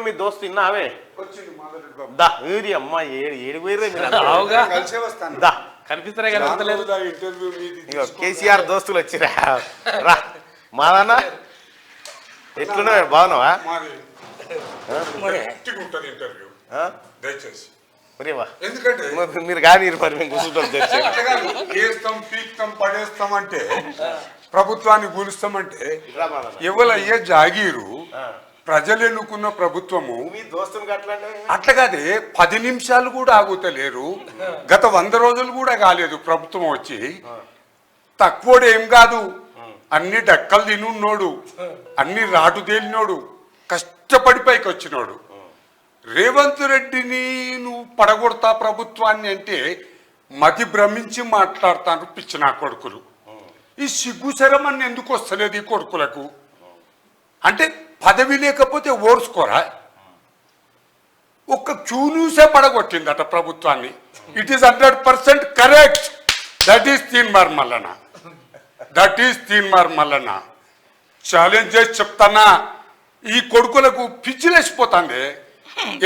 మీ దోస్తు ఇన్నావే వచ్చింది మాధురి బాబు. దా ఏరి అమ్మ ఏడు పోయిరే అవుగా కలిసే వస్తాను. దా కనిపిస్తారే కనిపిస్తలేదు. ఇంటర్వ్యూ మీది ఇగో కేసీఆర్ దోస్తులు వచ్చిరా రా మాదన్న ఎట్లున్నావు బాగున్నావా మాది గట్టిగా ఉంటుంది ఇంటర్వ్యూ దయచేసి. మరేవా ఎందుకంటే మీరు కానీ మరి మేము కూర్చుంటాం తెరిచి అంతేకాదు, వేస్తాం పీక్తాం పడేస్తాం అంటే ప్రభుత్వాన్ని కూలుస్తామంటే ఎవరయ్యే జాగీరు ప్రజలు ఎన్నుకున్న ప్రభుత్వము మీ దోస్తులు అట్లా అట్లా కాదే 10 నిమిషాలు కూడా ఆగుతలేరు. గత 100 రోజులు కూడా కాలేదు ప్రభుత్వం వచ్చి. తక్కువడు ఏం కాదు, అన్ని డక్కలు తినున్నోడు, అన్ని రాటు తేలినోడు, కష్టపడి పైకి వచ్చినోడు. రేవంత్ రెడ్డిని నువ్వు పడగొడతా ప్రభుత్వాన్ని అంటే మతి భ్రమించి మాట్లాడతాను పిచ్చిన కొడుకులు. ఈ సిగ్గుశరం అని ఎందుకు వస్తలేదు ఈ కొడుకులకు? అంటే పదవి లేకపోతే ఓర్చుకోరా? ఒక్క క్యూన్యూసే పడగొట్టిందట ప్రభుత్వాన్ని. It is 100% correct. That is Teenmar Mallanna, that is Teenmar Mallanna. Challenge చేసి చెప్తానా, ఈ కొడుకులకు పిచ్చిలేసిపోతుంది.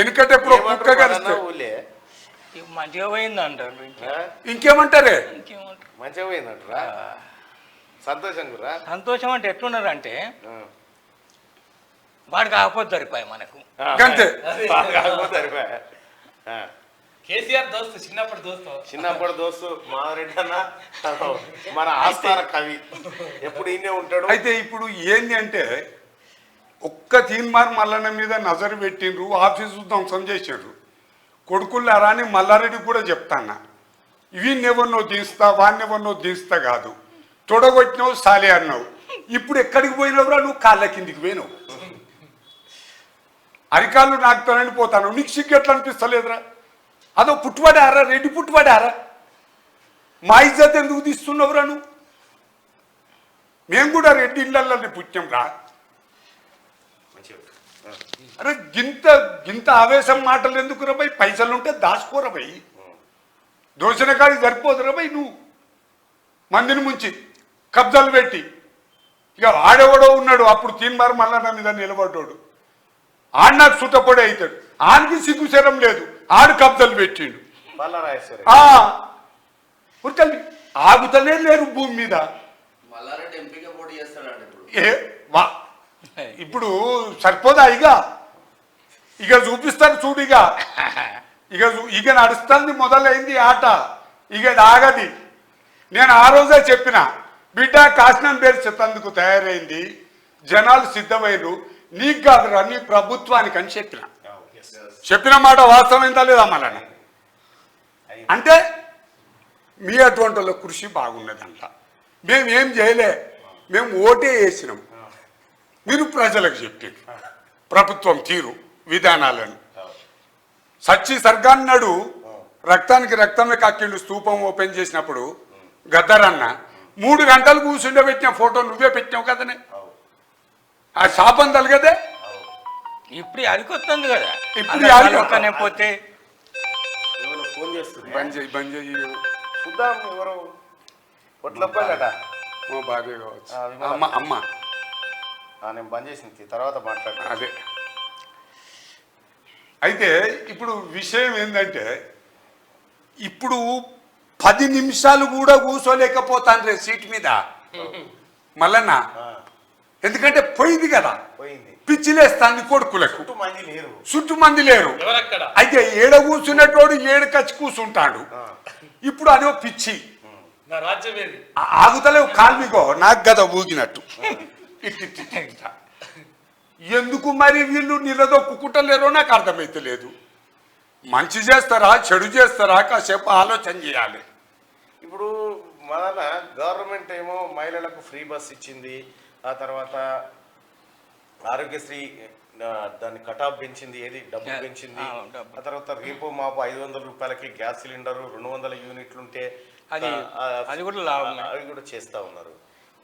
ఎందుకంటే ఇప్పుడు కుక్క కలిస్తే మంచిగా పోయింది అంటారు. ఇంకేమంటారే? మంచిగా పోయిందంటారా? సంతోషంగా సంతోషం అంటే ఎట్లున్నారు అంటే వాడు కాకపోతే సరిపోయి మనకు అంతే. కేసీఆర్ దోస్తు చిన్నప్పటి దోస్తు మాధవరెడ్డి అన్న మన ఆస్థాన కవి, ఎప్పుడు ఈయనే ఉంటాడు. అయితే ఇప్పుడు ఏంది అంటే ఒక్క తీన్మార్ మల్లన్న మీద నజరు పెట్టిండ్రు, ఆఫీసు ధ్వంసం చేసిండ్రు. కొడుకుల్లారా అని మల్లారెడ్డి కూడా చెప్తాన్నా, వీన్నెవరినో దించుతా వాన్నెవరినో దించుతా కాదు. తొడగొట్టినావు సాలే అన్నావు, ఇప్పుడు ఎక్కడికి పోయినవురా? నువ్వు కాళ్ళ కిందికి పోయినావు, అరికాళ్ళు నాకుతానని పోతాను. నీకు సిగ్గు ఎట్లా అనిపిస్తలేదురా? అదో పుట్టుబడారా, రెడ్డి పుట్టుబడారా? మా ఇజ్జత్ ఎందుకు తీస్తున్నావురా నువ్వు? మేము కూడా రెడ్డి ఇళ్ళల్లోనే పుట్టాం రా. అరే గింత గింత ఆవేశం మాటలు ఎందుకు రా భయ్? పైసలుంటే దాచుకోరా భయ్, దోషణ కాడికి సరిపోదురా భయ్. నువ్వు మందిని ముంచి కబ్జాలు పెట్టి, ఇక ఆడెవడో ఉన్నాడు అప్పుడు తీన్మార్ మల్లన్న మీద నిలబడ్డాడు, ఆడు నాకు సుట్టపొడి అవుతాడు. ఆడికి సిగ్గుశరం లేదు, ఆడు కబ్జాలు పెట్టిండు. ఉర్తల్లి ఆగుతలే లేరు భూమి మీద. ఇప్పుడు సరిపోదా? ఇక చూపిస్తాను చూడు. ఇక నడుస్తుంది, మొదలైంది ఆట, ఇక ఆగది. నేను ఆ రోజే చెప్పిన, బిడ్డ కాశనం పేరు చెప్పేందుకు తయారైంది, జనాలు సిద్ధమైనరు, నీకు కాదురా నీ ప్రభుత్వానికి అని చెప్పిన మాట వాస్తవమైందా లేదా మళ్ళీ? అంటే మీ అటువంటి వాళ్ళ కృషి బాగున్నదంట. మేము ఏం చేయలే, మేము ఓటే వేసినాం. మీరు ప్రజలకు చెప్పారు ప్రభుత్వం తీరు విధానాలను. సచ్చి సర్గాన్నాడు రక్తానికి రక్తమే కక్కిండు స్తూపం ఓపెన్ చేసినప్పుడు గద్దరన్న 3 గంటలు కూర్చుండబెట్టిన ఫోటో నువ్వే పెట్టినావు కదనే. ఆ శాపం తలగదే. ఇప్పుడు అరికొస్తుంది కదా, ఇప్పుడు పోతే ఫోన్ చేస్తుంది, బంద్ చేయి చూద్దాం ఎవరు కొట్లప్పట మా భార్య కావచ్చు. అమ్మ నేను బంద్ చేసింది తర్వాత మాట్లాడతాను. అదే. అయితే ఇప్పుడు విషయం ఏంటంటే, ఇప్పుడు 10 నిమిషాలు కూడా కూర్చోలేకపోతాను రే సీట్ మీద మల్లన్న. ఎందుకంటే పోయింది కదా, పిచ్చిలేస్తాంది కొడుకులకు, చుట్టూ మంది లేరు. అయితే ఏడ కూర్చున్నటోడు ఏడు కచ్చి కూర్చుంటాడు. ఇప్పుడు అదో పిచ్చి ఆగుతలేవు కాల్మిగో నాకు గద ఊగినట్టు. ఎందుకు మరి వీళ్ళు నిలదొక్కుంటలేరో నాకు అర్థమైతే లేదు. మంచి చేస్తారా చెడు చేస్తారా కాసేపు ఆలోచన చేయాలి. ఇప్పుడు మన గవర్నమెంట్ ఏమో మహిళలకు ఫ్రీ బస్ ఇచ్చింది, ఆ తర్వాత ఆరోగ్యశ్రీ దాన్ని కటాఫ్ పెంచింది, ఏది డబ్బు పెంచింది. ఆ తర్వాత రేపు మాపు 500 రూపాయలకి గ్యాస్ సిలిండర్ 200 యూనిట్లు ఉంటే అవి కూడా చేస్తా ఉన్నారు.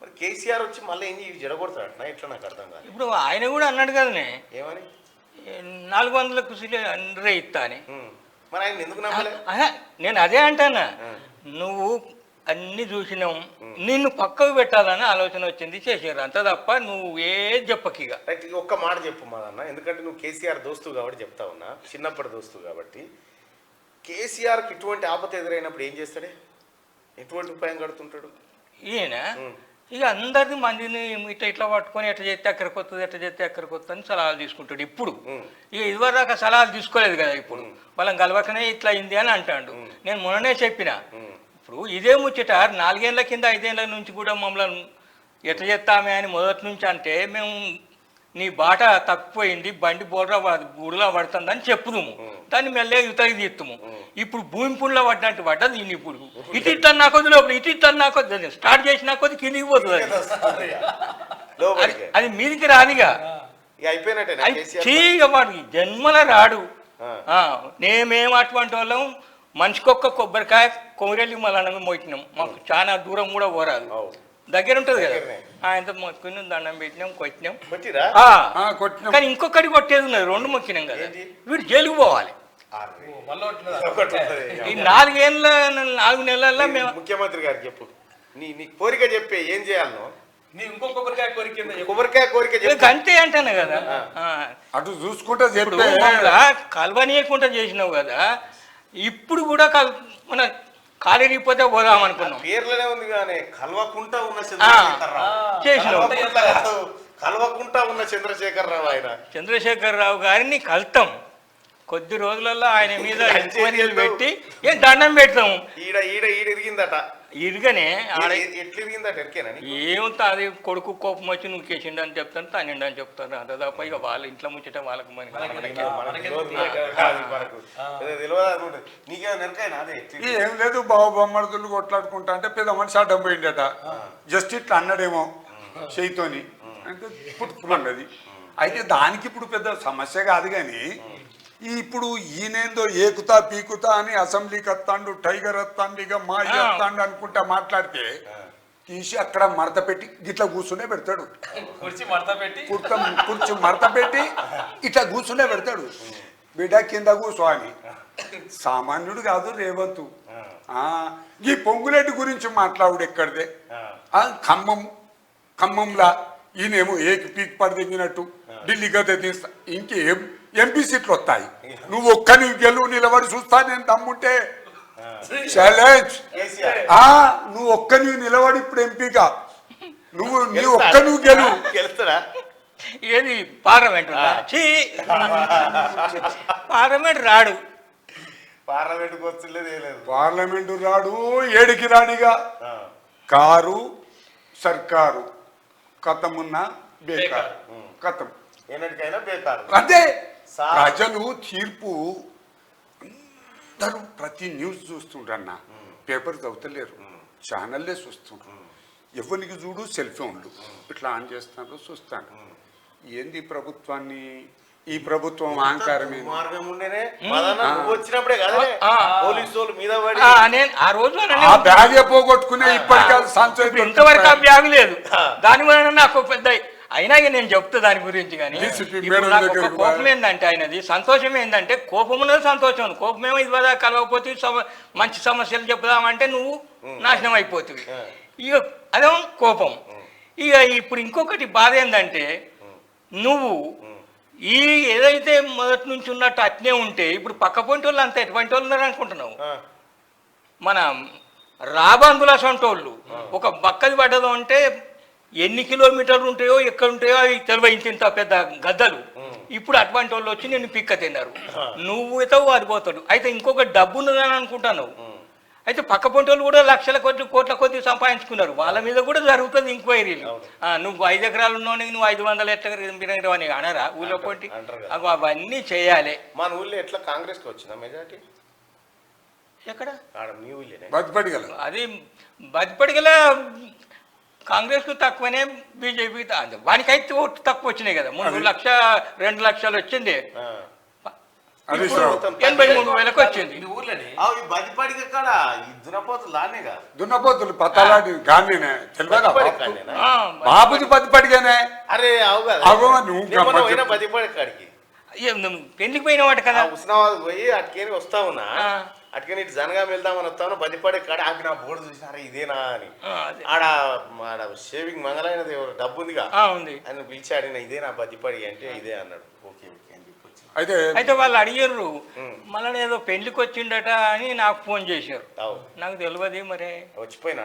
మరి కేసీఆర్ వచ్చి మళ్ళీ ఏం జరగొడతాడట ఇట్లా నాకు అర్థం కాదు. ఇప్పుడు ఆయన కూడా అన్నాడు కదనే, ఏమని 400కు సిలిండరే ఇస్తా అని. మరి ఆయన ఎందుకు నమ్మలే? నేను అదే అంటానా, నువ్వు అన్ని చూసినాం, నిన్ను పక్కకు పెట్టాలని ఆలోచన వచ్చింది, చేసారు అంత తప్ప నువ్వు ఏది చెప్పకిగా. రైట్, ఒక్క మాట చెప్పు మాదన్న, ఎందుకంటే నువ్వు కేసీఆర్ దోస్తు కాబట్టి చెప్తా ఉన్నా, చిన్నప్పటి దోస్తు కాబట్టి. కేసీఆర్కి ఇటువంటి ఆపద ఎదురైనప్పుడు ఏం చేస్తాడే, ఎటువంటి ఉపాయం కడుతుంటాడు ఈయన? ఇక అందరిది మందిని ఇట్లా ఇట్లా పట్టుకొని ఎట్లా చేస్తే అక్కడికి వస్తుంది, ఎట్లా చేస్తే అక్కడికి వస్తుంది అని సలహాలు తీసుకుంటాడు. ఇప్పుడు ఇక ఇదివరకు సలహాలు తీసుకోలేదు కదా, ఇప్పుడు వాళ్ళని కలవకనే ఇట్లా అయింది అని అంటాడు. నేను మొన్ననే చెప్పిన, ఇప్పుడు ఇదే ముచ్చట 4 ఏళ్ల కింద 5 ఏళ్ల నుంచి కూడా మమ్మల్ని ఎట్లా చేస్తామే అని మొదటి నుంచి అంటే మేము నీ బాట తప్పిపోయింది, బండి బూడలా పడుతుందని చెప్పుదుము, దాన్ని మెల్లగా యుతకి తీస్తాము. ఇప్పుడు భూమి పుండ్లో పడ్డట్టు పడ్డది ఈయన. ఇప్పుడు ఇటు ఇట్లా నా కొద్ది లోపల, ఇటు ఇట్లా నా కొద్ది స్టార్ట్ చేసిన కొద్ది కిందికి పోతుంది అది మీదికి రానిగా. చేయగా వాడికి జన్మల రాడు. నేమేం అటువంటి వాళ్ళం, మనిషికొక్క కొబ్బరికాయ కొమరెల్లి మళ్ళీ మోయినాం, మాకు చాలా దూరం కూడా పోరాదు, దగ్గర ఉంటుంది కదా. ఆయనతో మొక్కుని దండం పెట్టినాం, కొట్టినాం. కానీ ఇంకొకటి కొట్టేది ఉన్నది, 2 మొక్కినాం కదా. వీడు జైలుకు పోవాలి. ఈ 4 నెలల్లో మేము ముఖ్యమంత్రి గారికి చెప్పు, నీ కోరిక చెప్పే ఏం చేయాలనో. నీ ఇంకో కొబ్బరికాయ కోరిక అంతే అంటాను కదా. అటు చూసుకుంటే కలవనీయకుండా చేసినావు కదా, ఇప్పుడు కూడా మన కాలేకపోతే పోదాం అనుకున్నాం. పేర్లోనే ఉంది కానీ కలవకుంటా ఉన్న చంద్రశేఖరరావు ఆయన చంద్రశేఖరరావు గారిని కలుతాం. కొద్ది రోజులలో ఆయన మీద ఎంక్వైరీలు పెట్టి ఏం దండం పెడతాము. ఇరిగిందట, ఇరుగనే ఎట్లిరిగిందట ఏముంది, అది కొడుకు కోపం వచ్చి నువ్వు కేసిండు అని చెప్తాను, తానిండు అని చెప్తాను. అంత తప్ప ఇక వాళ్ళ ఇంట్లో ముచ్చట వాళ్ళకు ఏం లేదు. బాబు బొమ్మడుతులు కొట్లాడుకుంటా అంటే పెద్ద మనిషి అడ్డం పోయిండట, జస్ట్ ఇట్లా అన్నాడేమో చేయితోని, అంటే పుట్టుకున్నది. అయితే దానికి ఇప్పుడు పెద్ద సమస్య కాదు. కానీ ఇప్పుడు ఈయనేందో ఏకుతా పీకుతా అని అసెంబ్లీకి వస్తాడు, టైగర్ వస్తాడు, ఇక మా వస్తాడు అనుకుంటా మాట్లాడితే తీసి అక్కడ మడత పెట్టి ఇట్లా కూర్చునే పెడతాడు. కుర్చీ మడత పెట్టి ఇట్లా కూర్చునే పెడతాడు. బిడ్డ కింద కూర్చో అని. సామాన్యుడు కాదు రేవంతు. ఈ పొంగులేటి గురించి మాట్లాడు ఎక్కడిదే. ఖమ్మంలా ఈయనేమో ఏకి పీక్ పడిదిగినట్టు ఢిల్లీ గదే తీస్తా, ఇంకేం ఎంపీ సీట్లు వస్తాయి. నువ్వు ఒక్కని గెలువు నిలబడి చూస్తా, నేను దమ్ముంటే ఛాలెంజ్. నువ్వు ఒక్కని నిలబడి ఇప్పుడు ఎంపీగా నీ ఒక్క నువ్వు గెలుస్తారా? ఏది పార్లమెంట్ పార్లమెంట్ రాడు, పార్లమెంటు రాడు, ఏడికి రానిగా. కారు సర్కారు కథమున్న బేకారు, కథం అదే. ప్రజలు తీర్పు అందరూ ప్రతి న్యూస్ చూస్తుండ్రన్న, పేపర్ చదువుతలేరు, ఛానల్లే చూస్తుండ్రు. ఎవరికి చూడు సెల్ ఫోన్లు ఇట్లా ఆన్ చేస్తాను, చూస్తాను. ఏంది ప్రభుత్వాన్ని, ఈ ప్రభుత్వం అహంకారం వచ్చినప్పుడే పోలీసులు మీద బ్యాగ్ పోగొట్టుకునే ఇప్పటికీ ఇంతవరకు ఆ బ్యాగ్ లేదు. దాని వలన నాకు పెద్ద అయినా నేను చెప్తా దాని గురించి. కానీ కోపం ఏంటంటే ఆయనది, సంతోషం ఏంటంటే కోపం ఉన్నది సంతోషం. కోపమేమో ఇదివరకు కలవకపోతే మంచి సమస్యలు చెప్పుదామంటే నువ్వు నాశనం అయిపోతుంది. ఇక అదేమో కోపం. ఇక ఇప్పుడు ఇంకొకటి బాధ ఏంటంటే నువ్వు ఈ ఏదైతే మొదటి నుంచి ఉన్నట్టు అట్నే ఉంటే ఇప్పుడు పక్క పొంటి వాళ్ళు అంతా ఎటువంటి వాళ్ళు ఉన్నారు అనుకుంటున్నావు. మన రాబందుల సొంటోళ్ళు ఒక బక్కది పడ్డదు అంటే ఎన్ని కిలోమీటర్లు ఉంటాయో ఎక్కడ ఉంటాయో అవి తెలివైంత పెద్ద గద్దలు. ఇప్పుడు అటువంటి వాళ్ళు వచ్చి నేను పిక్క తిన్నారు, నువ్వు ఎతావు అది పోతాడు. అయితే ఇంకొక డబ్బు ఉన్నదని అనుకుంటాను. అయితే పక్క పొంటి వాళ్ళు కూడా లక్షల కొద్ది కోట్ల కొద్ది సంపాదించుకున్నారు, వాళ్ళ మీద కూడా జరుగుతుంది ఎంక్వైరీలు. నువ్వు 5 ఎకరాలు ఉన్నావు, నువ్వు 500 ఎకరాలు అని అనరా ఊళ్ళో పొంటి? అవన్నీ చేయాలి. మన ఊళ్ళో ఎట్లా కాంగ్రెస్కి వచ్చిందా మెజార్టీ? ఎక్కడ? అది బతిపడిగల కాంగ్రెస్కు తక్కువనే, బీజేపీ వానికైతే ఓట్లు తక్కువ వచ్చినాయి కదా. 3 లక్ష 2 లక్షలు వచ్చింది, 83,000 వచ్చింది. దున్నపోతులు పత్తాలాంటి గానే తెలియదా బాబుది బతిపడిగానే. అరే పెళ్లికి పోయిన వాటి కదా, హుస్నాబాద్ పోయి అటుకేని వస్తా ఉన్నా, అటుకని ఇటు జనగా వెళ్దామని వస్తాను బదిపడే కాడ ఆపి నా బోర్డు చూసినారా ఇదేనా అని అదే. ఆడ షేవింగ్ మంగళైనది డబ్బు ఉందిగా ఉంది. అని పిలిచి అడిగిన ఇదే నా బదిపడి అంటే ఇదే అన్నాడు. ఓకే ఓకే అని చెప్పి వచ్చి అయితే అయితే వాళ్ళు అడిగారు మళ్ళీ ఏదో పెళ్లికి వచ్చిండట అని నాకు ఫోన్ చేశారు. నాకు తెలియదు మరి. వచ్చిపోయినా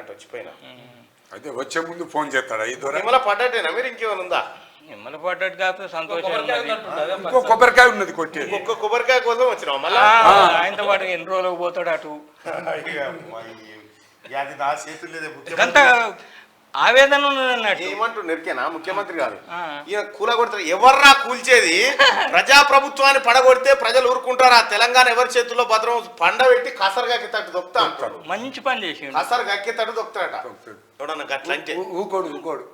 అయితే వచ్చే ముందు ఫోన్ చేస్తాడా ఈ దూరం నిమ్మల పడ్డట్టేనా మీరు ఇంకేమైనా ఉందా? నిమ్మల పడ్డట్టు కాకపోతే సంతోషం ఉన్నది. ఇంకో కొబ్బరికాయ ఉన్నది కొట్టేది. ఒక్క కొబ్బరికాయ కోసం వచ్చినావు మళ్ళా? ఆయనతో పాటు ఎన్ని రోజులకు పోతాడు అటు. అది నా చేతులు లేదే. అంత ఆవేదన ఉన్నదన్నట్టు. ఏమంటూ నెరికేనా ముఖ్యమంత్రి గారు ఈయన కూలగొడతారు. ఎవర్రా కూల్చేది? ప్రజాప్రభుత్వాన్ని పడగొడితే ప్రజలు ఊరుకుంటారా? తెలంగాణ ఎవరి చేతుల్లో భద్రం పండబెట్టి కసరు గక్కేటట్టు దొక్కుతా అంటాడు. మంచి పని చేసి కసరు గక్కేటట్టు దొక్కుతాడట. చూడన్న గట్లంటే ఊకోడు